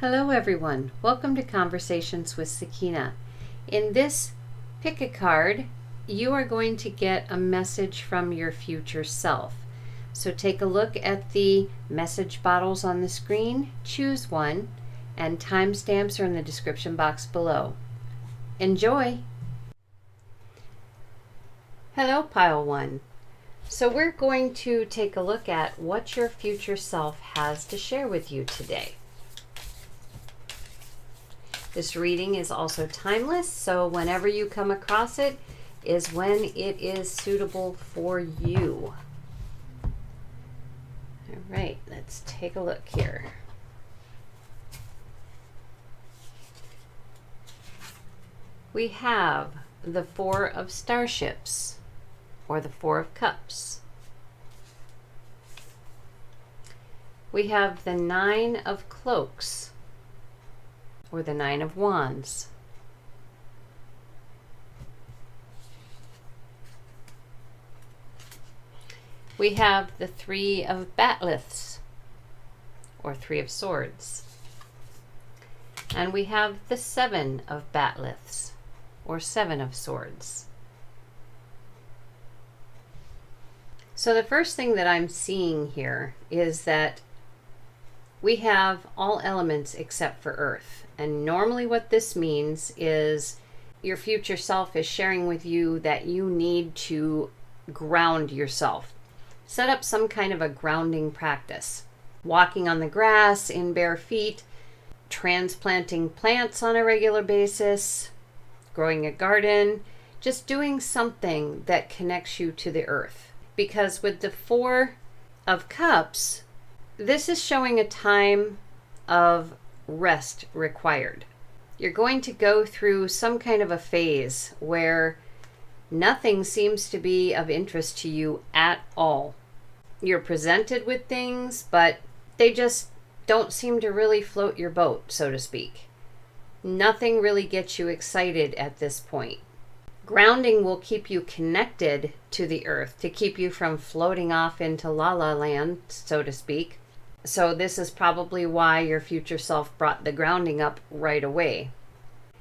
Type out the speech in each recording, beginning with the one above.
Hello everyone, welcome to Conversations with Sakina. In this pick a card, you are going to get a message from your future self. So take a look at the message bottles on the screen, choose one, and timestamps are in the description box below. Enjoy! Hello Pile 1. So we're going to take a look at what your future self has to share with you today. This reading is also timeless, so whenever you come across it is when it is suitable for you. All right, let's take a look here. We have the Four of Starships, or the Four of Cups. We have the Nine of Cloaks, or the Nine of Wands. We have the Three of Batleths, or Three of Swords. And we have the Seven of Batleths, or Seven of Swords. So the first thing that I'm seeing here is that we have all elements except for Earth. And normally what this means is your future self is sharing with you that you need to ground yourself. Set up some kind of a grounding practice. Walking on the grass in bare feet, transplanting plants on a regular basis, growing a garden, just doing something that connects you to the earth. Because with the Four of Cups, this is showing a time of rest required. You're going to go through some kind of a phase where nothing seems to be of interest to you at all. You're presented with things, but they just don't seem to really float your boat, so to speak. Nothing really gets you excited at this point. Grounding will keep you connected to the earth to keep you from floating off into la la land, so to speak. So this is probably why your future self brought the grounding up right away.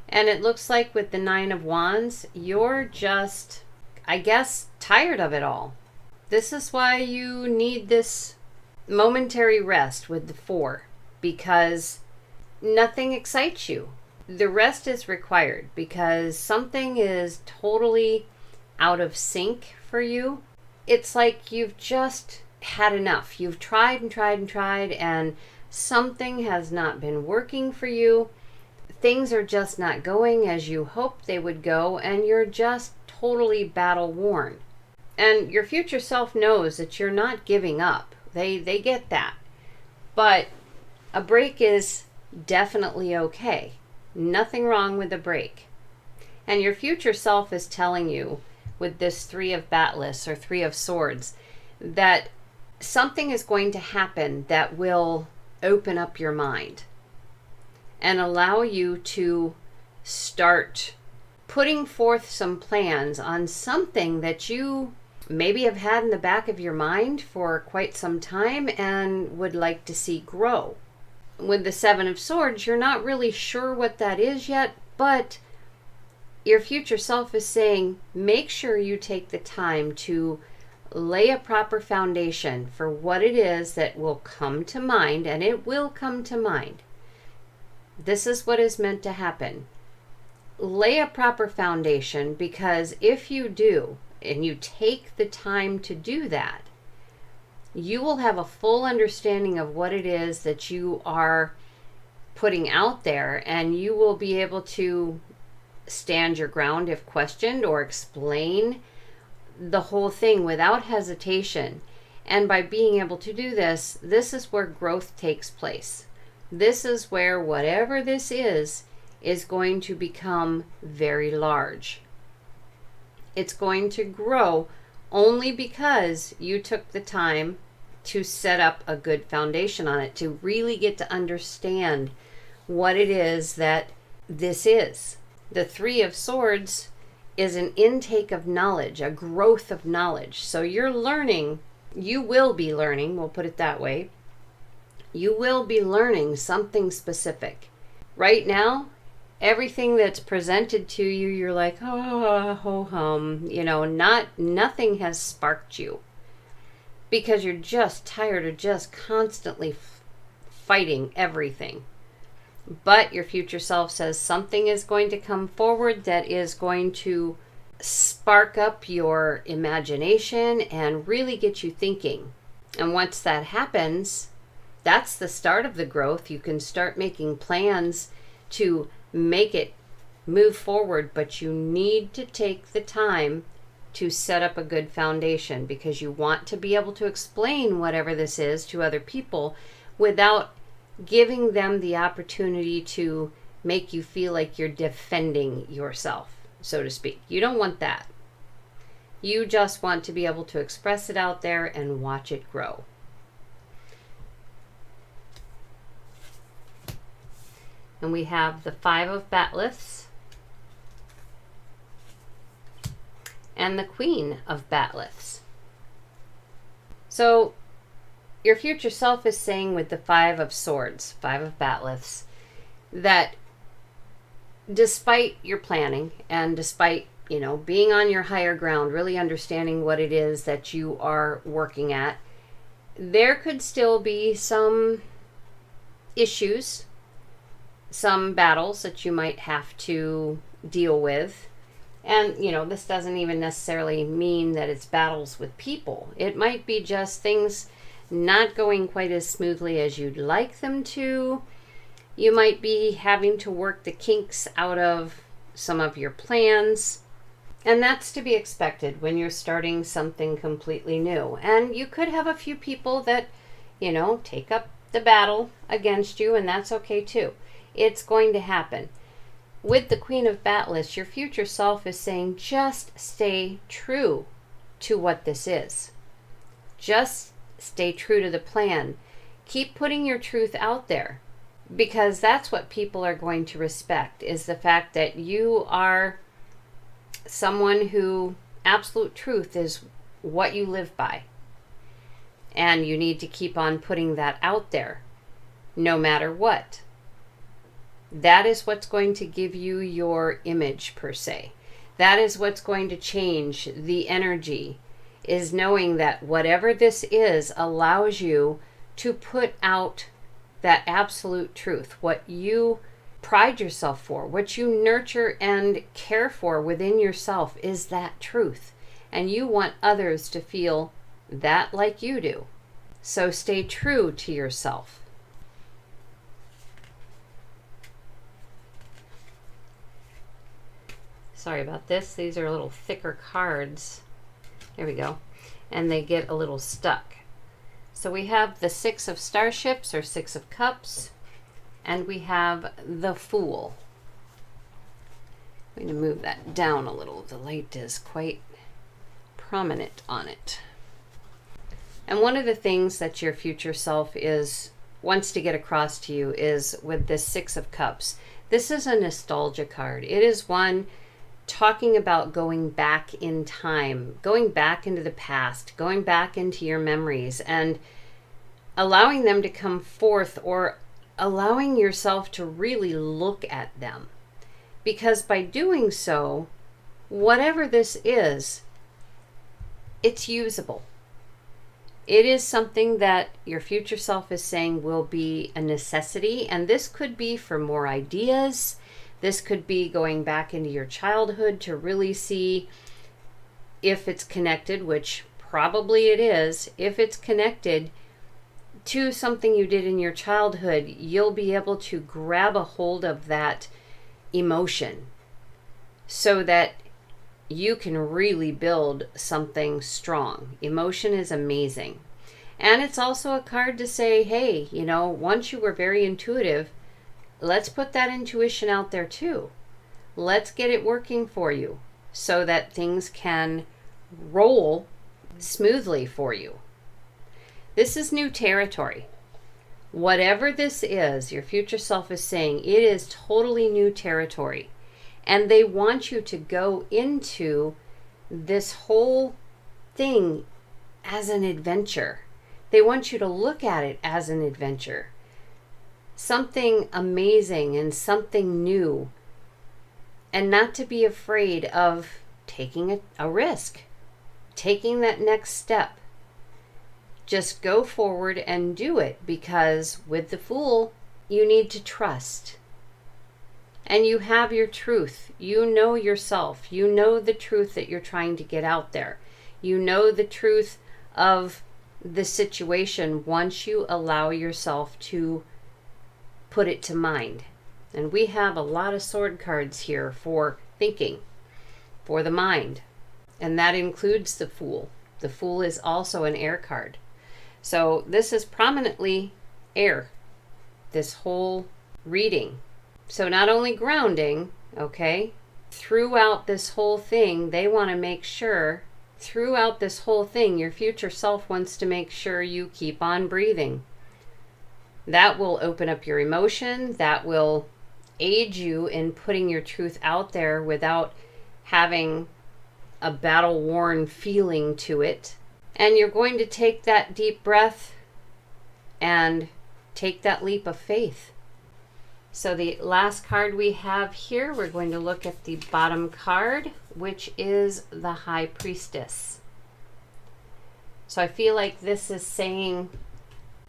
And it looks like with the Nine of Wands, you're just, I guess, tired of it all. This is why you need this momentary rest with the Four, because nothing excites you. The rest is required because something is totally out of sync for you. It's like you've just had enough. You've tried and tried and tried, and something has not been working for you. Things are just not going as you hoped they would go, and you're just totally battle worn. And your future self knows that you're not giving up. They get that. But a break is definitely okay. Nothing wrong with a break. And your future self is telling you with this Three of Batleths or Three of Swords that something is going to happen that will open up your mind and allow you to start putting forth some plans on something that you maybe have had in the back of your mind for quite some time and would like to see grow. With the Seven of Swords, you're not really sure what that is yet, but your future self is saying, make sure you take the time to lay a proper foundation for what it is that will come to mind, and it will come to mind. This is what is meant to happen. Lay a proper foundation, because if you do, and you take the time to do that, you will have a full understanding of what it is that you are putting out there, and you will be able to stand your ground if questioned or explain the whole thing without hesitation. And by being able to do this, this is where growth takes place. This is where whatever this is going to become very large. It's going to grow only because you took the time to set up a good foundation on it, to really get to understand what it is that this is. The Three of Swords is an intake of knowledge, a growth of knowledge. So you're learning, you will be learning, we'll put it that way, You will be learning something specific. Right now, everything that's presented to you, you're like, oh, ho hum, nothing has sparked you because you're just tired of just constantly fighting everything. But your future self says something is going to come forward that is going to spark up your imagination and really get you thinking. And once that happens, that's the start of the growth. You can start making plans to make it move forward, but you need to take the time to set up a good foundation, because you want to be able to explain whatever this is to other people without giving them the opportunity to make you feel like you're defending yourself, so to speak. You don't want that. You just want to be able to express it out there and watch it grow. And we have the 5 of batleths and the Queen of batleths. So your future self is saying with the 5 of swords, 5 of batleths, that despite your planning and despite, being on your higher ground, really understanding what it is that you are working at, there could still be some issues, some battles that you might have to deal with. And, this doesn't even necessarily mean that it's battles with people. It might be just things not going quite as smoothly as you'd like them to. You might be having to work the kinks out of some of your plans. And that's to be expected when you're starting something completely new. And you could have a few people that, take up the battle against you, and that's okay too. It's going to happen. With the Queen of batleths, your future self is saying, just stay true to what this is. Just stay true to the plan. Keep putting your truth out there, because that's what people are going to respect, is the fact that you are someone who absolute truth is what you live by. And you need to keep on putting that out there, no matter what. That is what's going to give you your image, per se. That is what's going to change the energy, is knowing that whatever this is allows you to put out that absolute truth, what you pride yourself for, what you nurture and care for within yourself is that truth. And you want others to feel that like you do. So stay true to yourself. Sorry about this. These are a little thicker cards. There we go. And they get a little stuck. So we have the 6 of starships, or 6 of cups, and we have the Fool. I'm going to move that down a little. The light is quite prominent on it. And one of the things that your future self wants to get across to you is with this 6 of cups. This is a nostalgia card. It is one talking about going back in time, going back into the past, going back into your memories, and allowing them to come forth, or allowing yourself to really look at them. Because by doing so, whatever this is, it's usable. It is something that your future self is saying will be a necessity, and this could be for more ideas. This could be going back into your childhood to really see if it's connected, which probably it is. If it's connected to something you did in your childhood, you'll be able to grab a hold of that emotion so that you can really build something strong. Emotion is amazing. And it's also a card to say, hey, once you were very intuitive, let's put that intuition out there too. Let's get it working for you so that things can roll smoothly for you. This is new territory. Whatever this is, your future self is saying it is totally new territory. And they want you to go into this whole thing as an adventure. They want you to look at it as an adventure. Something amazing and something new. And not to be afraid of taking a risk. Taking that next step. Just go forward and do it, because with the Fool, you need to trust. And you have your truth. You know yourself. You know the truth that you're trying to get out there. You know the truth of the situation once you allow yourself to put it to mind. And we have a lot of sword cards here for thinking, for the mind. And that includes the Fool. The Fool is also an air card. So this is prominently air, this whole reading. So not only grounding, okay, throughout this whole thing, they want to make sure, throughout this whole thing, your future self wants to make sure you keep on breathing. That will open up your emotion. That will aid you in putting your truth out there without having a battle-worn feeling to it. And you're going to take that deep breath and take that leap of faith. So the last card we have here, we're going to look at the bottom card, which is the High Priestess. So I feel like this is saying,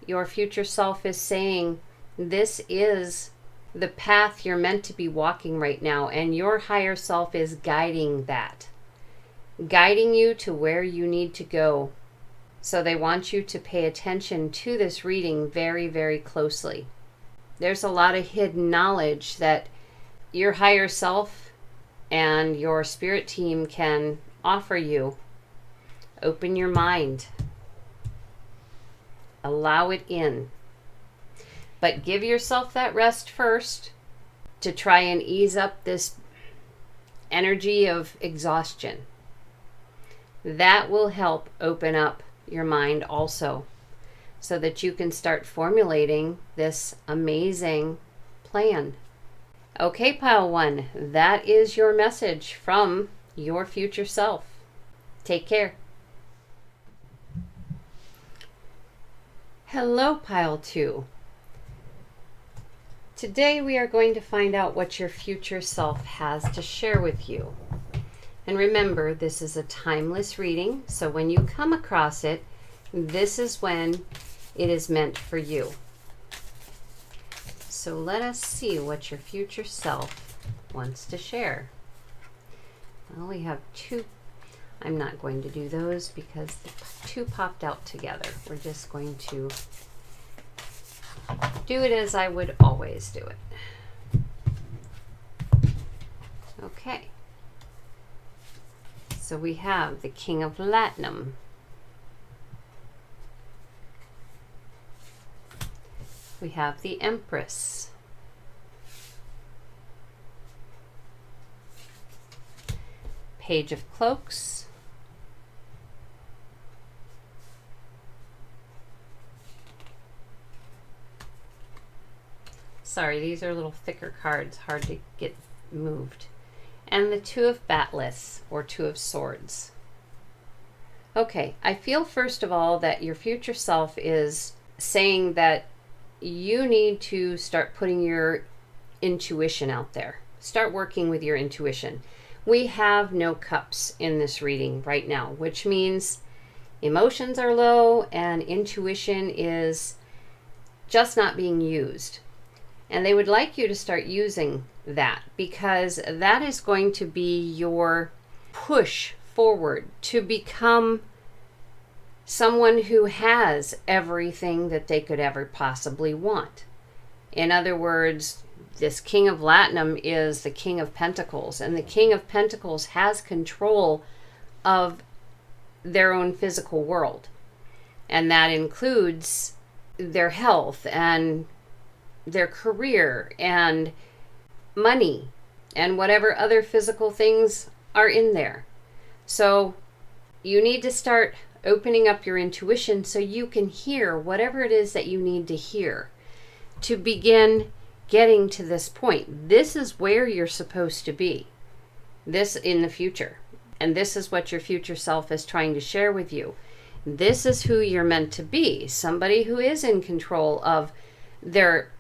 your future self is saying, this is the path you're meant to be walking right now, and your higher self is guiding that. Guiding you to where you need to go. So they want you to pay attention to this reading very, very closely. There's a lot of hidden knowledge that your higher self and your spirit team can offer you. Open your mind. Allow it in. But give yourself that rest first to try and ease up this energy of exhaustion. That will help open up your mind also, so that you can start formulating this amazing plan. Okay, Pile 1, that is your message from your future self. Take care. Hello, Pile 2. Today we are going to find out what your future self has to share with you. And remember, this is a timeless reading, so when you come across it, this is when it is meant for you. So let us see what your future self wants to share. Well, we have two. I'm not going to do those because the two popped out together. We're just going to do it as I would always do it. Okay. So we have the King of Latinum. We have the Empress. Page of Cloaks. Sorry, these are a little thicker cards, hard to get moved. And the Two of Batless, or Two of Swords. Okay, I feel first of all that your future self is saying that you need to start putting your intuition out there. Start working with your intuition. We have no cups in this reading right now, which means emotions are low and intuition is just not being used. And they would like you to start using that, because that is going to be your push forward to become someone who has everything that they could ever possibly want. In other words, this King of Latinum is the King of Pentacles, and the King of Pentacles has control of their own physical world. And that includes their health and their career and money and whatever other physical things are in there. So you need to start opening up your intuition so you can hear whatever it is that you need to hear to begin getting to this point. This is where you're supposed to be, this in the future. And this is what your future self is trying to share with you. This is who you're meant to be. Somebody who is in control of their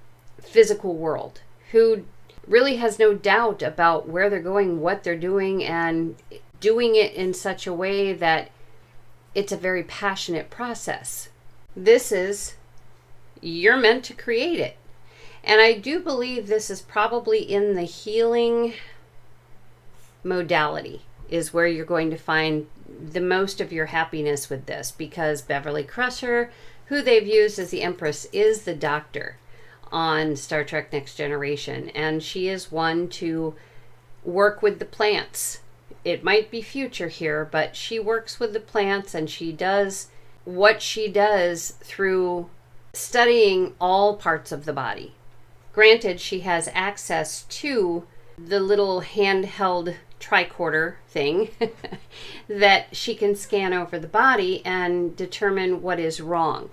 physical world, who really has no doubt about where they're going, what they're doing, and doing it in such a way that it's a very passionate process. You're meant to create it. And I do believe this is probably in the healing modality is where you're going to find the most of your happiness with this, because Beverly Crusher, who they've used as the Empress, is the doctor on Star Trek Next Generation, and she is one to work with the plants. It might be future here, but she works with the plants, and she does what she does through studying all parts of the body. Granted, she has access to the little handheld tricorder thing that she can scan over the body and determine what is wrong.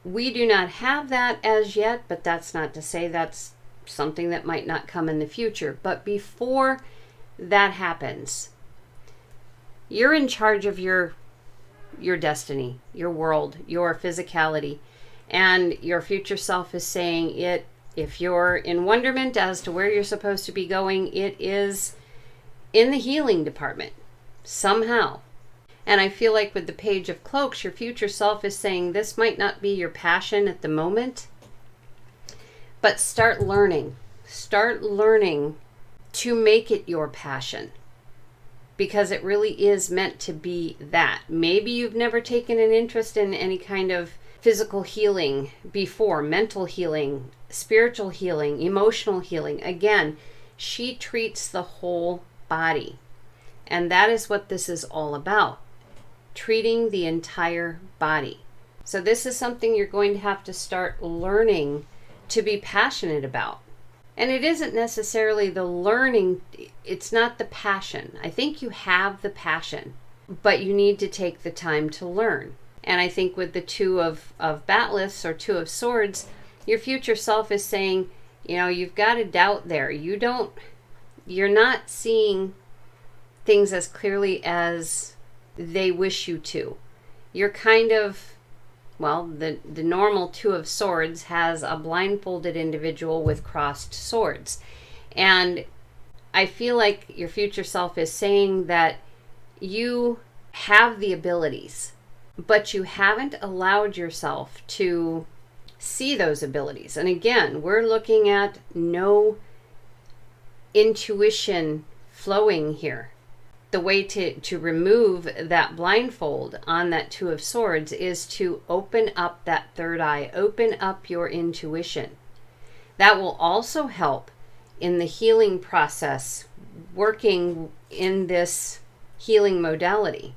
We do not have that as yet, but that's not to say that's something that might not come in the future. But before that happens, you're in charge of your destiny, your world, your physicality, and your future self is saying it. If you're in wonderment as to where you're supposed to be going, it is in the healing department somehow. And I feel like with the Page of Cloaks, your future self is saying this might not be your passion at the moment, but start learning to make it your passion, because it really is meant to be that. Maybe you've never taken an interest in any kind of physical healing before, mental healing, spiritual healing, emotional healing. Again, she treats the whole body. And that is what this is all about. Treating the entire body. So this is something you're going to have to start learning to be passionate about. And it isn't necessarily the learning, it's not the passion. I think you have the passion, but you need to take the time to learn. And I think with the Two of Batleths or Two of Swords, your future self is saying, you've got a doubt there. You're not seeing things as clearly as they wish you to. You're kind of, the normal Two of Swords has a blindfolded individual with crossed swords. And I feel like your future self is saying that you have the abilities, but you haven't allowed yourself to see those abilities. And again, we're looking at no intuition flowing here. The way to remove that blindfold on that Two of Swords is to open up that third eye, open up your intuition. That will also help in the healing process, working in this healing modality.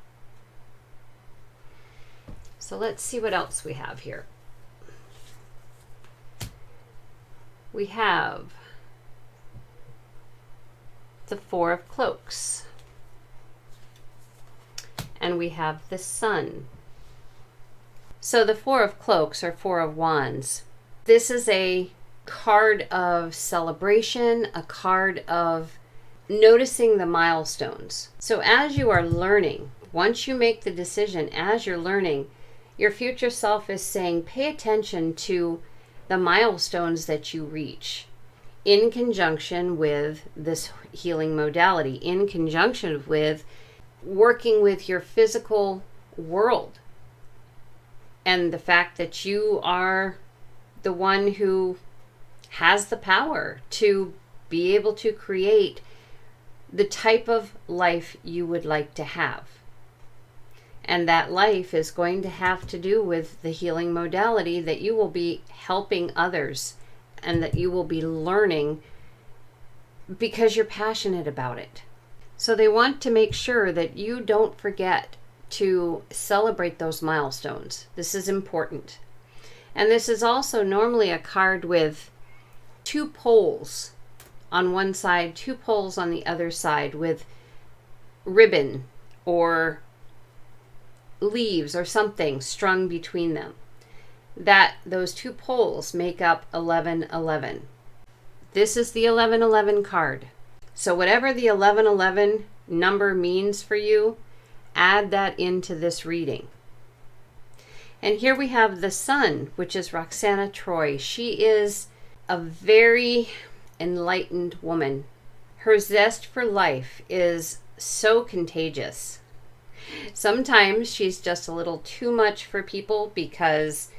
So let's see what else we have here. We have the Four of Cloaks. And we have the Sun. So the Four of Cloaks or Four of Wands. This is a card of celebration, a card of noticing the milestones. So as you are learning, once you make the decision, as you're learning, your future self is saying, pay attention to the milestones that you reach in conjunction with this healing modality, in conjunction with working with your physical world, and the fact that you are the one who has the power to be able to create the type of life you would like to have. And that life is going to have to do with the healing modality, that you will be helping others and that you will be learning because you're passionate about it. So they want to make sure that you don't forget to celebrate those milestones. This is important. And this is also normally a card with two poles on one side, two poles on the other side, with ribbon or leaves or something strung between them. That those two poles make up 1111. This is the 1111 card. So whatever the 1111 number means for you, add that into this reading. And here we have the Sun, which is Roxana Troy. She is a very enlightened woman. Her zest for life is so contagious. Sometimes she's just a little too much for people because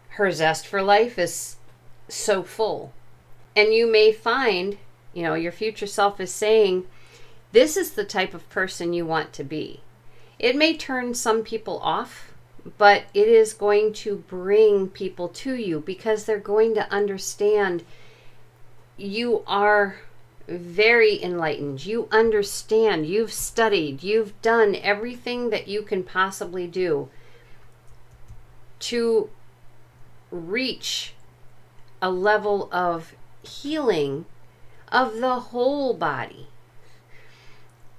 her zest for life is so full. And you may find, your future self is saying, this is the type of person you want to be. It may turn some people off, but it is going to bring people to you because they're going to understand you are very enlightened. You understand, you've studied, you've done everything that you can possibly do to reach a level of healing of the whole body,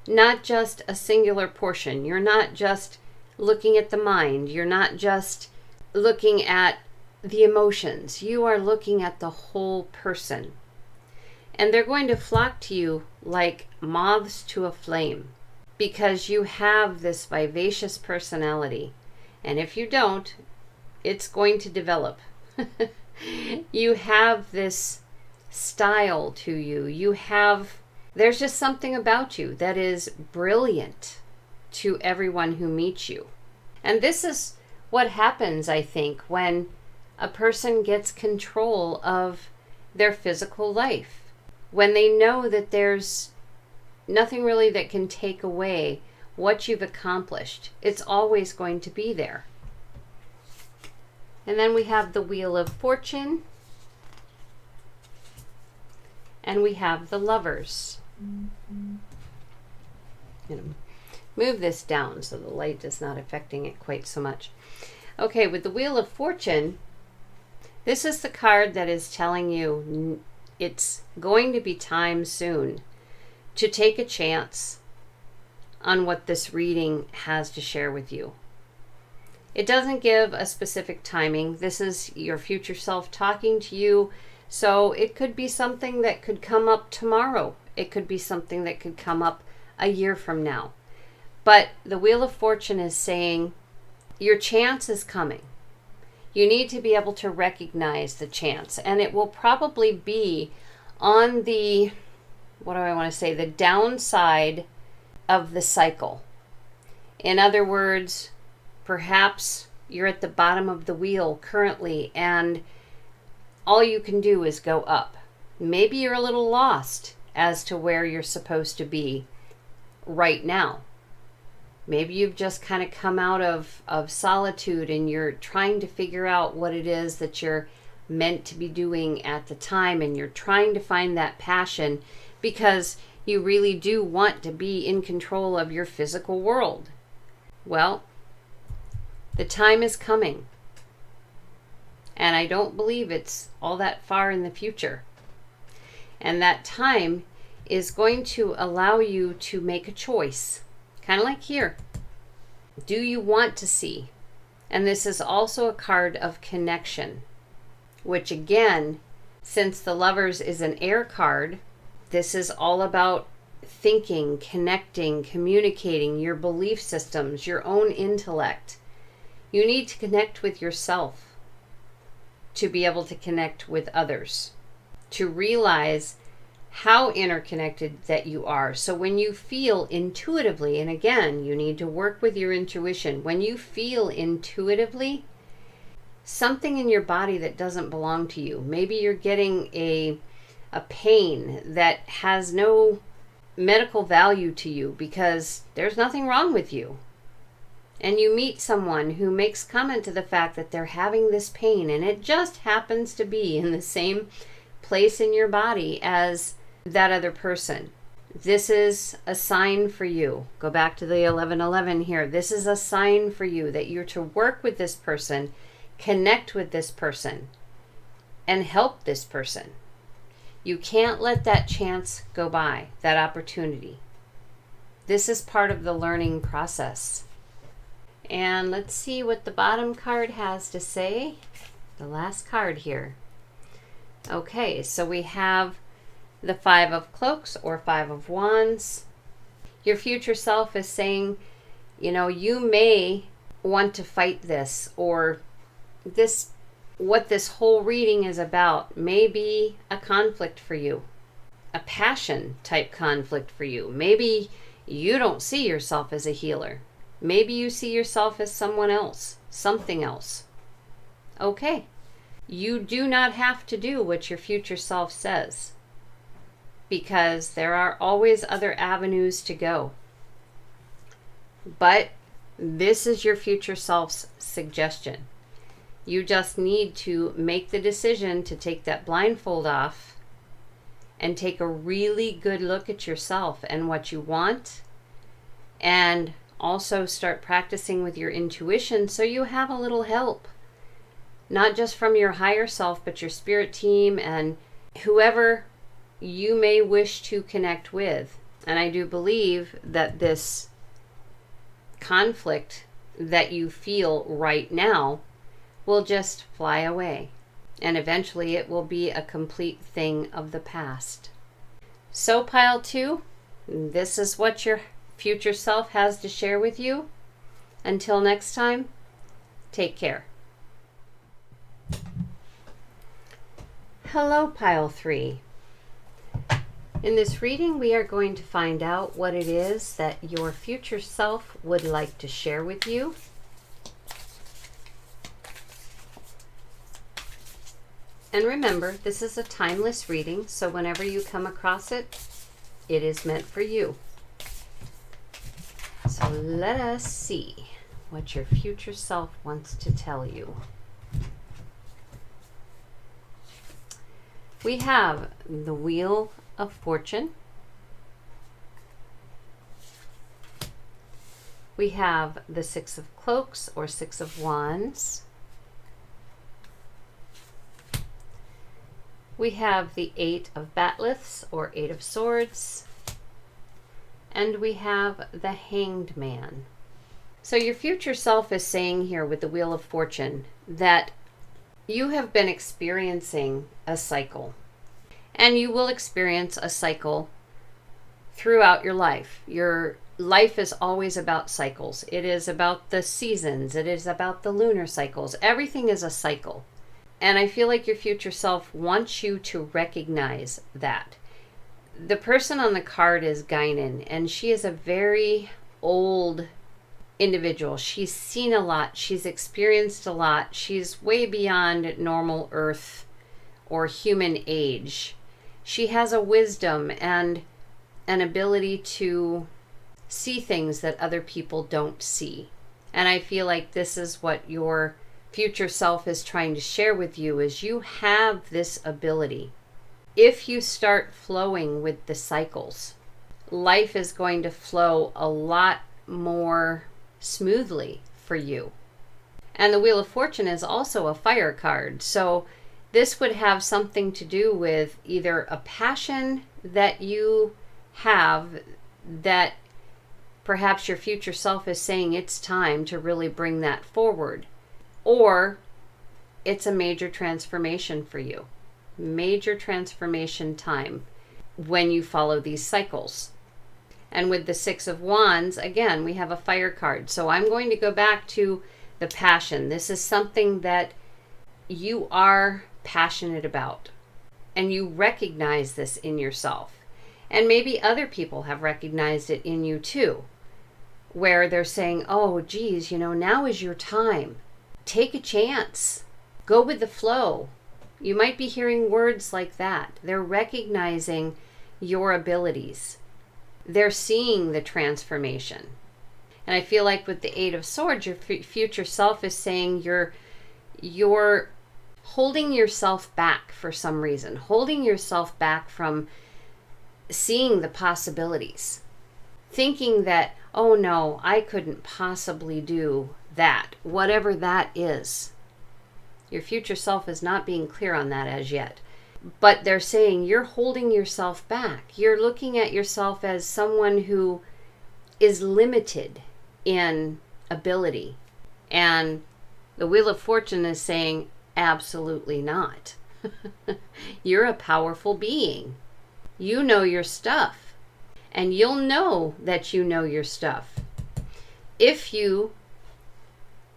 not just a singular portion. You're not just looking at the mind. You're not just looking at the emotions. You are looking at the whole person. And they're going to flock to you like moths to a flame because you have this vivacious personality. And if you don't, it's going to develop. You have this style to you. There's just something about you that is brilliant to everyone who meets you. And this is what happens, I think, when a person gets control of their physical life. When they know that there's nothing really that can take away what you've accomplished. It's always going to be there. And then we have the Wheel of Fortune. And we have the Lovers. I'm going to move this down so the light is not affecting it quite so much. Okay, with the Wheel of Fortune, this is the card that is telling you it's going to be time soon to take a chance on what this reading has to share with you. It doesn't give a specific timing. This is your future self talking to you. So it could be something that could come up tomorrow. It could be something that could come up a year from now. But the Wheel of Fortune is saying your chance is coming. You need to be able to recognize the chance. And it will probably be on the, the downside of the cycle. In other words, perhaps you're at the bottom of the wheel currently and all you can do is go up. Maybe you're a little lost as to where you're supposed to be right now. Maybe you've just kind of come out of solitude and you're trying to figure out what it is that you're meant to be doing at the time, and you're trying to find that passion because you really do want to be in control of your physical world. Well, the time is coming. And I don't believe it's all that far in the future. And that time is going to allow you to make a choice. Kind of like here. Do you want to see? And this is also a card of connection, which again, since the Lovers is an air card, this is all about thinking, connecting, communicating, your belief systems, your own intellect. You need to connect with yourself to be able to connect with others, to realize how interconnected that you are. So when you feel intuitively, and again, you need to work with your intuition. When you feel intuitively something in your body that doesn't belong to you, maybe you're getting a pain that has no medical value to you because there's nothing wrong with you. And you meet someone who makes comment to the fact that they're having this pain and it just happens to be in the same place in your body as that other person. This is a sign for you. Go back to the 1111 here. This is a sign for you that you're to work with this person, connect with this person, and help this person. You can't let that chance go by, that opportunity. This is part of the learning process. And let's see what the bottom card has to say. The last card here. Okay, so we have the Five of Cloaks or Five of Wands. Your future self is saying, you may want to fight this, or this, what this whole reading is about may be a conflict for you, a passion type conflict for you. Maybe you don't see yourself as a healer. Maybe you see yourself as someone else, something else. Okay. You do not have to do what your future self says, because there are always other avenues to go. But this is your future self's suggestion. You just need to make the decision to take that blindfold off and take a really good look at yourself and what you want, and also start practicing with your intuition so you have a little help. Not just from your higher self, but your spirit team and whoever you may wish to connect with. And I do believe that this conflict that you feel right now will just fly away. And eventually it will be a complete thing of the past. So Pile 2, this is what your future self has to share with you. Until next time, take care. Hello, Pile 3. In this reading, we are going to find out what it is that your future self would like to share with you. And remember, this is a timeless reading, so whenever you come across it, it is meant for you. So let us see what your future self wants to tell you. We have the Wheel of Fortune. We have the Six of Cloaks or Six of Wands. We have the Eight of Batleths or Eight of Swords. And we have the Hanged Man. So your future self is saying here with the Wheel of Fortune that you have been experiencing a cycle, and you will experience a cycle throughout your life. Your life is always about cycles. It is about the seasons. It is about the lunar cycles. Everything is a cycle. And I feel like your future self wants you to recognize that. The person on the card is Guinan, and she is a very old individual. She's seen a lot. She's experienced a lot. She's way beyond normal earth or human age. She has a wisdom and an ability to see things that other people don't see. And I feel like this is what your future self is trying to share with you, is you have this ability. If you start flowing with the cycles, life is going to flow a lot more smoothly for you. And the Wheel of Fortune is also a fire card. So this would have something to do with either a passion that you have that perhaps your future self is saying it's time to really bring that forward. Or it's a major transformation for you. Major transformation time when you follow these cycles. And with the Six of Wands, again, we have a fire card. So I'm going to go back to the passion. This is something that you are passionate about. And you recognize this in yourself. And maybe other people have recognized it in you too. Where they're saying, oh, geez, now is your time. Take a chance. Go with the flow. You might be hearing words like that. They're recognizing your abilities. They're seeing the transformation. And I feel like with the Eight of Swords, your future self is saying you're holding yourself back for some reason. Holding yourself back from seeing the possibilities. Thinking that, oh no, I couldn't possibly do that. Whatever that is. Your future self is not being clear on that as yet. But they're saying you're holding yourself back. You're looking at yourself as someone who is limited in ability. And the Wheel of Fortune is saying, absolutely not. You're a powerful being. You know your stuff. And you'll know that you know your stuff if you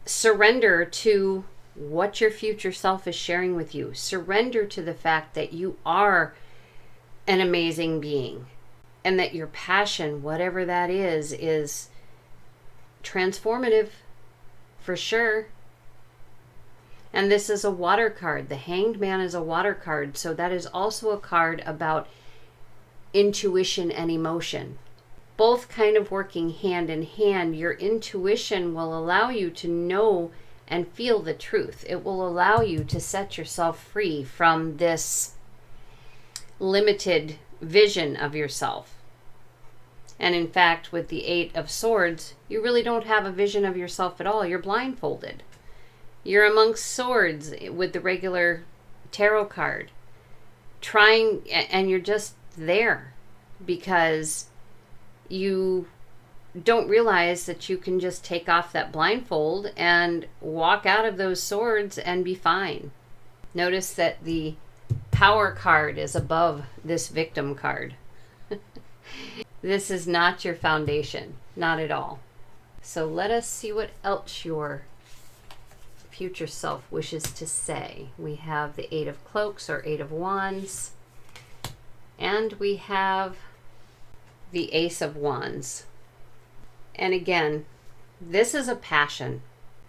Surrender to what your future self is sharing with you. Surrender to the fact that you are an amazing being and that your passion, whatever that is transformative for sure. And this is a water card. The Hanged Man is a water card. So that is also a card about intuition and emotion. Both kind of working hand in hand. Your intuition will allow you to know and feel the truth. It will allow you to set yourself free from this limited vision of yourself. And in fact, with the Eight of Swords, you really don't have a vision of yourself at all. You're blindfolded. You're amongst swords with the regular tarot card. And you're just there because you don't realize that you can just take off that blindfold and walk out of those swords and be fine. Notice that the Power card is above this Victim card. This is not your foundation, not at all. So let us see what else your future self wishes to say. We have the Eight of Cloaks or Eight of Wands, and we have the Ace of Wands. And again, this is a passion.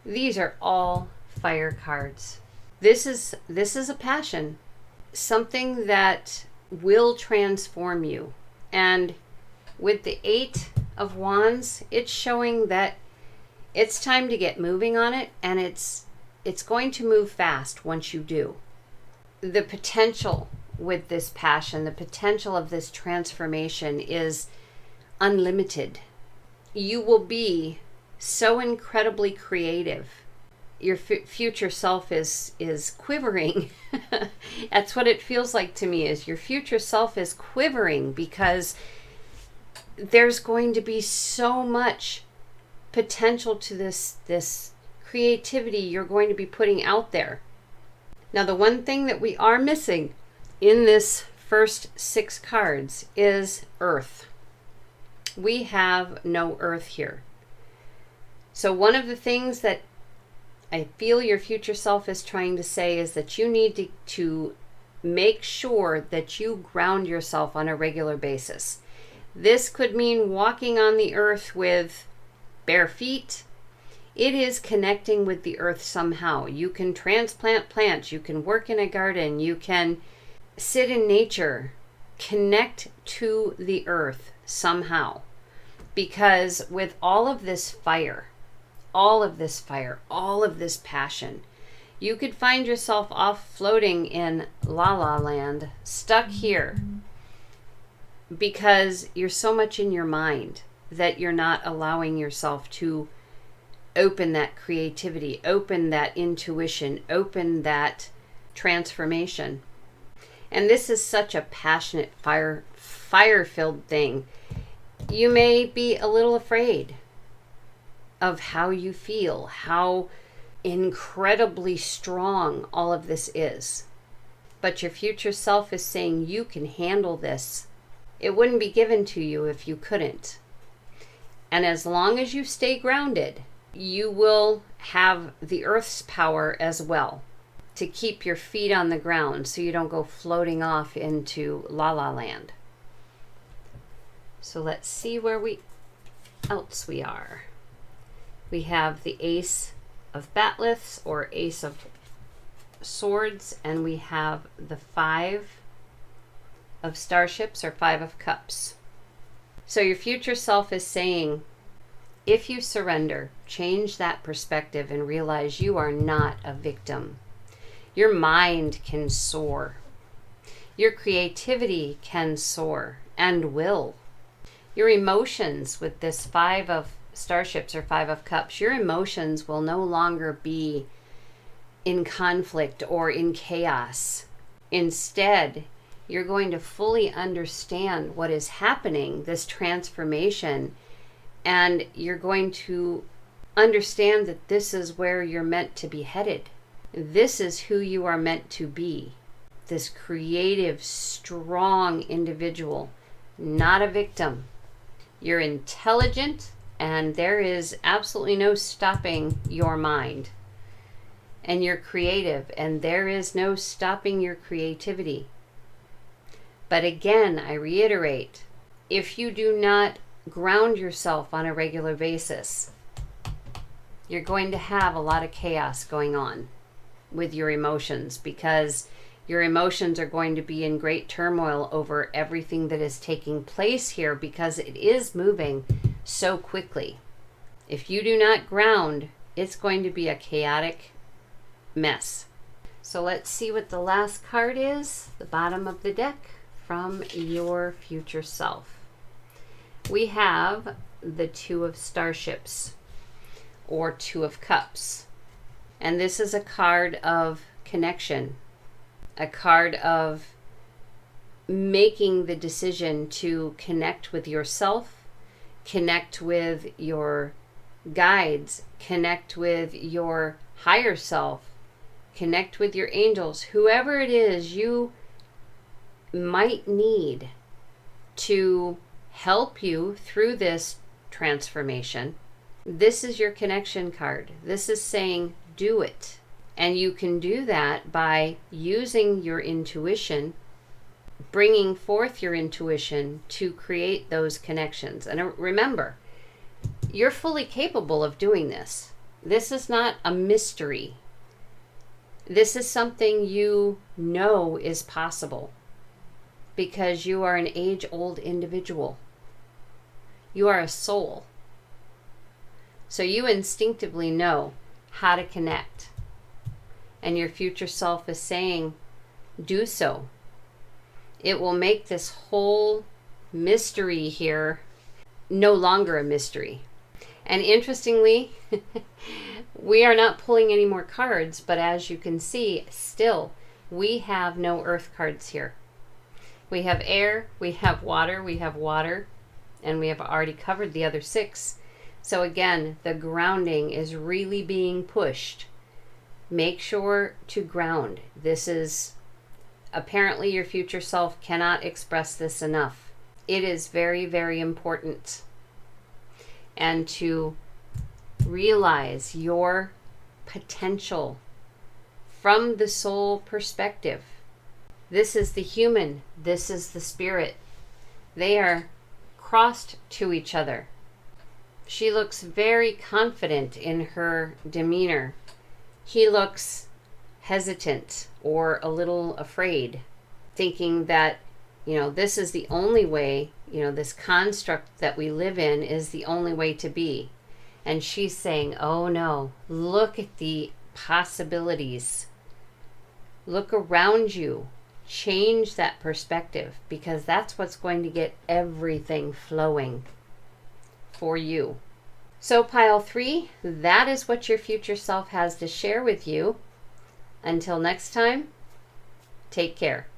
These are all fire cards. This is a passion, something that will transform you. And with the Eight of Wands, it's showing that it's time to get moving on it, and it's going to move fast once you do. The potential with this passion, the potential of this transformation is unlimited. You will be so incredibly creative. Your future self is quivering. That's what it feels like to me, is your future self is quivering because there's going to be so much potential to this creativity you're going to be putting out there. Now, the one thing that we are missing in this first 6 cards is Earth. We have no Earth here. So one of the things that I feel your future self is trying to say is that you need to make sure that you ground yourself on a regular basis. This could mean walking on the earth with bare feet. It is connecting with the earth somehow. You can transplant plants. You can work in a garden. You can sit in nature. Connect to the earth somehow. Because with all of this fire, all of this passion, you could find yourself off floating in La La Land, stuck here, because you're so much in your mind that you're not allowing yourself to open that creativity, open that intuition, open that transformation. And this is such a passionate, fire-filled thing. You may be a little afraid of how you feel, how incredibly strong all of this is. But your future self is saying you can handle this. It wouldn't be given to you if you couldn't. And as long as you stay grounded, you will have the earth's power as well to keep your feet on the ground so you don't go floating off into La La Land. So let's see where else we are. We have the Ace of Batleths or Ace of Swords, and we have the 5 of Starships or 5 of Cups. So your future self is saying, if you surrender, change that perspective and realize you are not a victim. Your mind can soar. Your creativity can soar and will. Your emotions with this 5 of Starships or 5 of Cups, your emotions will no longer be in conflict or in chaos. Instead, you're going to fully understand what is happening, this transformation, and you're going to understand that this is where you're meant to be headed. This is who you are meant to be. This creative, strong individual, not a victim. You're intelligent, and there is absolutely no stopping your mind. And you're creative, and there is no stopping your creativity. But again, I reiterate, if you do not ground yourself on a regular basis, you're going to have a lot of chaos going on with your emotions, because your emotions are going to be in great turmoil over everything that is taking place here, because it is moving so quickly. If you do not ground, it's going to be a chaotic mess. So let's see what the last card is, the bottom of the deck, from your future self. We have the Two of Starships, or Two of Cups. And this is a card of connection, a card of making the decision to connect with yourself, connect with your guides, connect with your higher self, connect with your angels, whoever it is you might need to help you through this transformation. This is your connection card. This is saying, do it. And you can do that by using your intuition, bringing forth your intuition to create those connections. And remember, you're fully capable of doing this. This is not a mystery. This is something you know is possible, because you are an age-old individual. You are a soul. So you instinctively know how to connect. And your future self is saying, do so. It will make this whole mystery here no longer a mystery. And interestingly, we are not pulling any more cards, but as you can see, still, we have no earth cards here. We have air, we have water, and we have already covered the other 6. So again, the grounding is really being pushed. Make sure to ground. This is, apparently your future self cannot express this enough. It is very, very important. And to realize your potential from the soul perspective. This is the human, this is the spirit. They are crossed to each other. She looks very confident in her demeanor. He looks hesitant or a little afraid, thinking that, this is the only way, this construct that we live in is the only way to be. And she's saying, oh no, look at the possibilities. Look around you. Change that perspective, because that's what's going to get everything flowing for you. So pile 3, that is what your future self has to share with you. Until next time, take care.